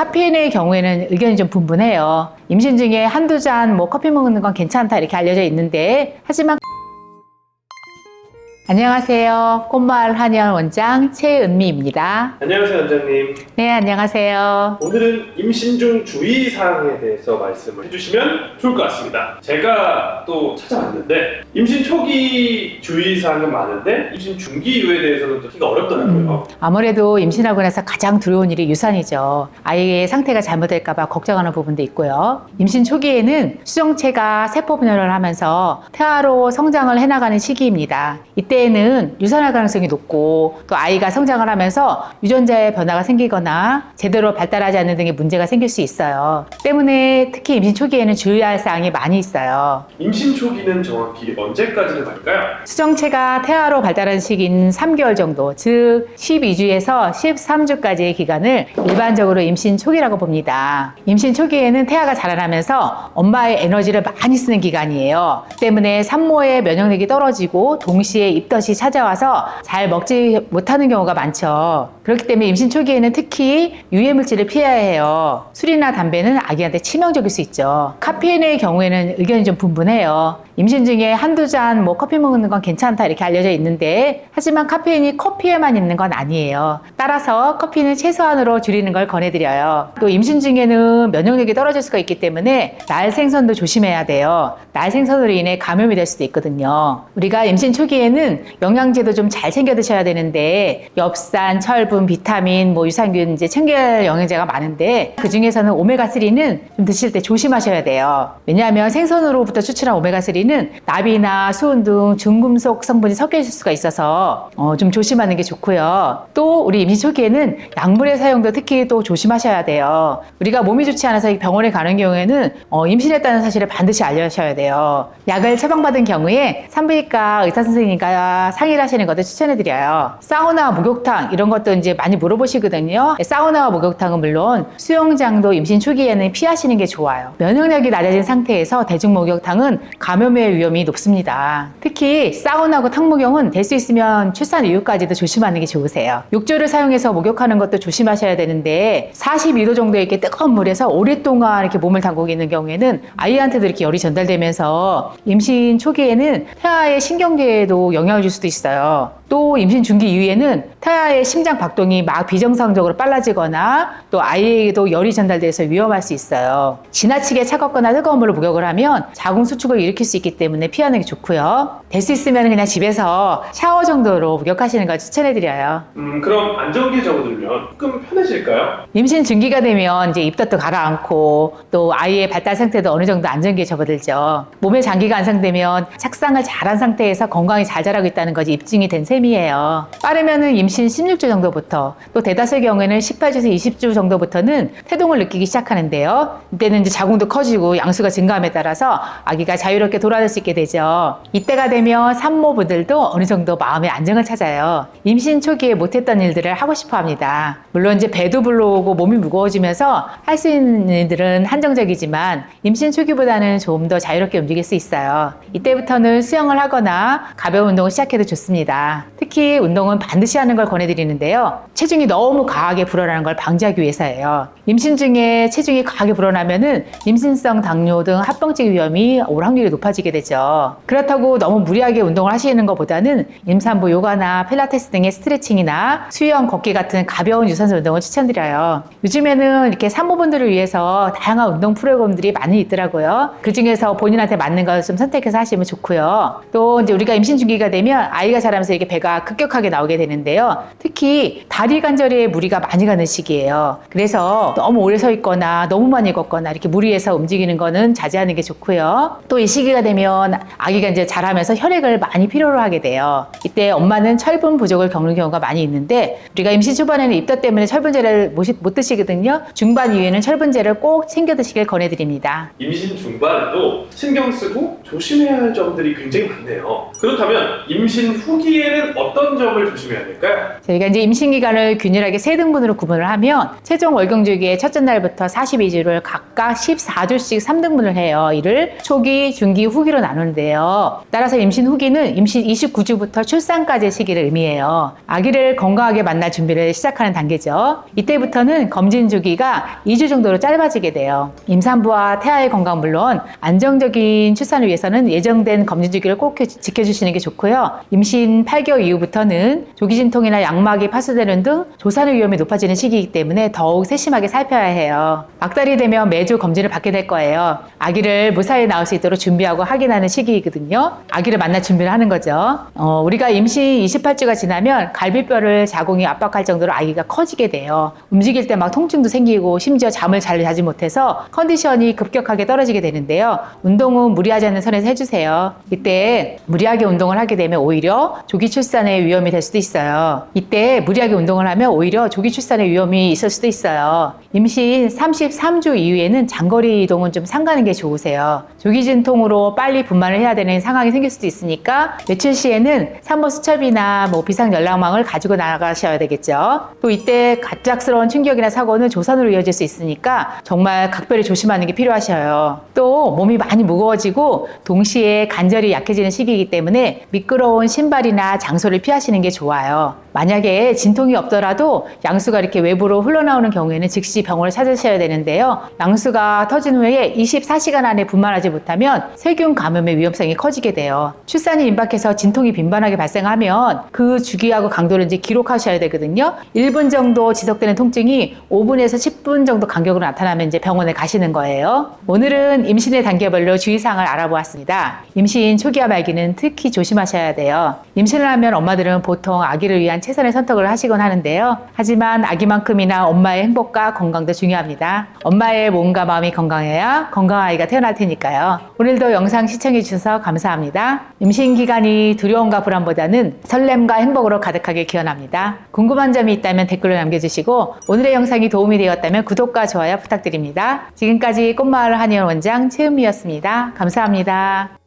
카페인의 경우에는 의견이 좀 분분해요. 임신 중에 한두 잔 커피 먹는 건 괜찮다 이렇게 알려져 있는데, 하지만 안녕하세요. 꽃마을 한의원 원장 최은미입니다. 안녕하세요, 원장님. 네, 안녕하세요. 오늘은 임신 중 주의사항에 대해서 말씀을 해주시면 좋을 것 같습니다. 제가 또 찾아봤는데 임신 초기 주의사항은 많은데 임신 중기 이후에 대해서는 또 듣기가 어렵더라고요. 아무래도 임신하고 나서 가장 두려운 일이 유산이죠. 아이의 상태가 잘못될까봐 걱정하는 부분도 있고요. 임신 초기에는 수정체가 세포 분열을 하면서 태아로 성장을 해나가는 시기입니다. 이때에는 유산할 가능성이 높고, 또 아이가 성장을 하면서 유전자의 변화가 생기거나 제대로 발달하지 않는 등의 문제가 생길 수 있어요. 때문에 특히 임신 초기에는 주의할 사항이 많이 있어요. 임신 초기는 정확히 언제까지는 갈까요? 수정체가 태아로 발달하는 시기는 3개월 정도, 즉 12주에서 13주까지의 기간을 일반적으로 임신 초기라고 봅니다. 임신 초기에는 태아가 자라나면서 엄마의 에너지를 많이 쓰는 기간이에요. 때문에 산모의 면역력이 떨어지고 동시에 입덧이 찾아와서 잘 먹지 못하는 경우가 많죠. 그렇기 때문에 임신 초기에는 특히 유해물질을 피해야 해요. 술이나 담배는 아기한테 치명적일 수 있죠. 카페인의 경우에는 의견이 좀 분분해요. 임신 중에 한두 잔 커피 먹는 건 괜찮다 이렇게 알려져 있는데, 하지만 카페인이 커피에만 있는 건 아니에요. 따라서 커피는 최소한으로 줄이는 걸 권해드려요. 또 임신 중에는 면역력이 떨어질 수가 있기 때문에 날 생선도 조심해야 돼요. 날 생선으로 인해 감염이 될 수도 있거든요. 우리가 임신 초기에는 영양제도 좀 잘 챙겨 드셔야 되는데, 엽산, 철분, 비타민, 유산균 이제 챙겨야 할 영양제가 많은데, 그 중에서는 오메가3는 좀 드실 때 조심하셔야 돼요. 왜냐하면 생선으로부터 추출한 오메가3는 나비나 수은 등 중금속 성분이 섞여 있을 수가 있어서 좀 조심하는 게 좋고요. 또 우리 임신 초기에는 약물의 사용도 특히 또 조심하셔야 돼요. 우리가 몸이 좋지 않아서 병원에 가는 경우에는 임신했다는 사실을 반드시 알려셔야 돼요. 약을 처방받은 경우에 산부인과 의사 선생님과 상의를 하시는 것도 추천해드려요. 사우나, 목욕탕 이런 것도 이제 많이 물어보시거든요. 사우나와 목욕탕은 물론 수영장도 임신 초기에는 피하시는 게 좋아요. 면역력이 낮아진 상태에서 대중 목욕탕은 감염의 위험이 높습니다. 특히 사우나하고 탕목욕은 될 수 있으면 출산 이후까지도 조심하는 게 좋으세요. 욕조를 사용해서 목욕하는 것도 조심하셔야 되는데, 42도 정도의 이렇게 뜨거운 물에서 오랫동안 이렇게 몸을 담그고 있는 경우에는 아이한테도 이렇게 열이 전달되면서 임신 초기에는 태아의 신경계에도 영향을 줄 수도 있어요. 또 임신 중기 이후에는 태아의 심장 박동이 막 비정상적으로 빨라지거나 또 아이에게도 열이 전달돼서 위험할 수 있어요. 지나치게 차갑거나 뜨거운 물로 목욕을 하면 자궁 수축을 일으킬 수 있기 때문에 피하는 게 좋고요. 될 수 있으면 그냥 집에서 샤워 정도로 목욕하시는 걸 추천해드려요. 그럼 안정기에 접어들면 조금 편해질까요? 임신 중기가 되면 이제 입덧도 가라앉고 또 아이의 발달 상태도 어느 정도 안정기에 접어들죠. 몸의 장기가 안상되면 착상을 잘한 상태에서 건강히 잘 자라고 있다는 것이 입증이 된 셈이에요. 빠르면은 임신 16주 정도부터, 또 대다수의 경우에는 18주에서 20주 정도부터는 태동을 느끼기 시작하는데요. 이때는 이제 자궁도 커지고 양수가 증가함에 따라서 아기가 자유롭게 돌아다닐 수 있게 되죠. 이때가 되면 산모분들도 어느 정도 마음의 안정을 찾아요. 임신 초기에 못했던 일들을 하고 싶어 합니다. 물론 이제 배도 불러오고 몸이 무거워지면서 할 수 있는 일들은 한정적이지만 임신 초기보다는 좀 더 자유롭게 움직일 수 있어요. 이때부터는 수영을 하거나 가벼운 운동을 시작해도 좋습니다. 특히 운동은 반드시 하는 걸 권해드리는데요. 체중이 너무 과하게 불어나는 걸 방지하기 위해서예요. 임신 중에 체중이 과하게 불어나면은 임신성 당뇨 등 합병증 위험이 올 확률이 높아지게 되죠. 그렇다고 너무 무리하게 운동을 하시는 것보다는 임산부 요가나 필라테스 등의 스트레칭이나 수영, 걷기 같은 가벼운 유산소 운동을 추천드려요. 요즘에는 이렇게 산모분들을 위해서 다양한 운동 프로그램들이 많이 있더라고요. 그 중에서 본인한테 맞는 것을 좀 선택해서 하시면 좋고요. 또 이제 우리가 임신 중기가 되면 아이가 자라면서 이렇게 배가 급격하게 나오게 되는데요. 특히 다리 관절에 무리가 많이 가는 시기예요. 그래서 너무 오래 서 있거나 너무 많이 걷거나 이렇게 무리해서 움직이는 거는 자제하는 게 좋고요. 또 이 시기가 되면 아기가 이제 자라면서 혈액을 많이 필요로 하게 돼요. 이때 엄마는 철분 부족을 겪는 경우가 많이 있는데, 우리가 임신 초반에는 입덧 때문에 철분제를 못 드시거든요. 중반 이후에는 철분제를 꼭 챙겨 드시길 권해드립니다. 임신 중반에도 신경 쓰고 조심해야 할 점들이 굉장히 많네요. 그렇다면 임신 후기에는 초기에는 어떤 점을 조심해야 될까요? 저희가 이제 임신기간을 균일하게 세 등분으로 구분을 하면 최종 월경주기의 첫째 날부터 42주를 각각 14주씩 3등분을 해요. 이를 초기, 중기, 후기로 나누는데요. 따라서 임신 후기는 임신 29주부터 출산까지의 시기를 의미해요. 아기를 건강하게 만날 준비를 시작하는 단계죠. 이때부터는 검진 주기가 2주 정도로 짧아지게 돼요. 임산부와 태아의 건강 물론 안정적인 출산을 위해서는 예정된 검진 주기를 꼭 지켜주시는 게 좋고요. 임신 8개월 이후부터는 조기진통이나 양막이 파손되는 등 조산의 위험이 높아지는 시기이기 때문에 더욱 세심하게 살펴야 해요. 막달이 되면 매주 검진을 받게 될 거예요. 아기를 무사히 낳을 수 있도록 준비하고 확인하는 시기이거든요. 아기를 만날 준비를 하는 거죠. 우리가 임신 28주가 지나면 갈비뼈를 자궁이 압박할 정도로 아기가 커지게 돼요. 움직일 때 막 통증도 생기고 심지어 잠을 잘 자지 못해서 컨디션이 급격하게 떨어지게 되는데요. 운동은 무리하지 않는 선에서 해주세요. 이때 무리하게 운동을 하게 되면 오히려 조기 출산의 위험이 될 수도 있어요. 이때 무리하게 운동을 하면 오히려 조기 출산의 위험이 있을 수도 있어요. 임신 33주 이후에는 장거리 이동은 좀 삼가는 게 좋으세요. 조기 진통으로 빨리 분만을 해야 되는 상황이 생길 수도 있으니까 외출 시에는 산모 수첩이나 비상 연락망을 가지고 나가셔야 되겠죠. 또 이때 갑작스러운 충격이나 사고는 조산으로 이어질 수 있으니까 정말 각별히 조심하는 게 필요하셔요. 또 몸이 많이 무거워지고 동시에 관절이 약해지는 시기이기 때문에 미끄러운 신발이나 장소를 피하시는 게 좋아요. 만약에 진통이 없더라도 양수가 이렇게 외부로 흘러나오는 경우에는 즉시 병원을 찾으셔야 되는데요. 양수가 터진 후에 24시간 안에 분만하지 못하면 세균 감염의 위험성이 커지게 돼요. 출산이 임박해서 진통이 빈번하게 발생하면 그 주기하고 강도를 이제 기록하셔야 되거든요. 1분 정도 지속되는 통증이 5분에서 10분 정도 간격으로 나타나면 이제 병원에 가시는 거예요. 오늘은 임신의 단계별로 주의사항을 알아보았습니다. 임신 초기와 말기는 특히 조심하셔야 돼요. 임신을 하면 엄마들은 보통 아기를 위한 최선의 선택을 하시곤 하는데요. 하지만 아기만큼이나 엄마의 행복과 건강도 중요합니다. 엄마의 몸과 마음이 건강해야 건강한 아이가 태어날 테니까요. 오늘도 영상 시청해 주셔서 감사합니다. 임신 기간이 두려움과 불안보다는 설렘과 행복으로 가득하게 기원합니다. 궁금한 점이 있다면 댓글로 남겨주시고 오늘의 영상이 도움이 되었다면 구독과 좋아요 부탁드립니다. 지금까지 꽃마을 한의원 원장 최은미였습니다. 감사합니다.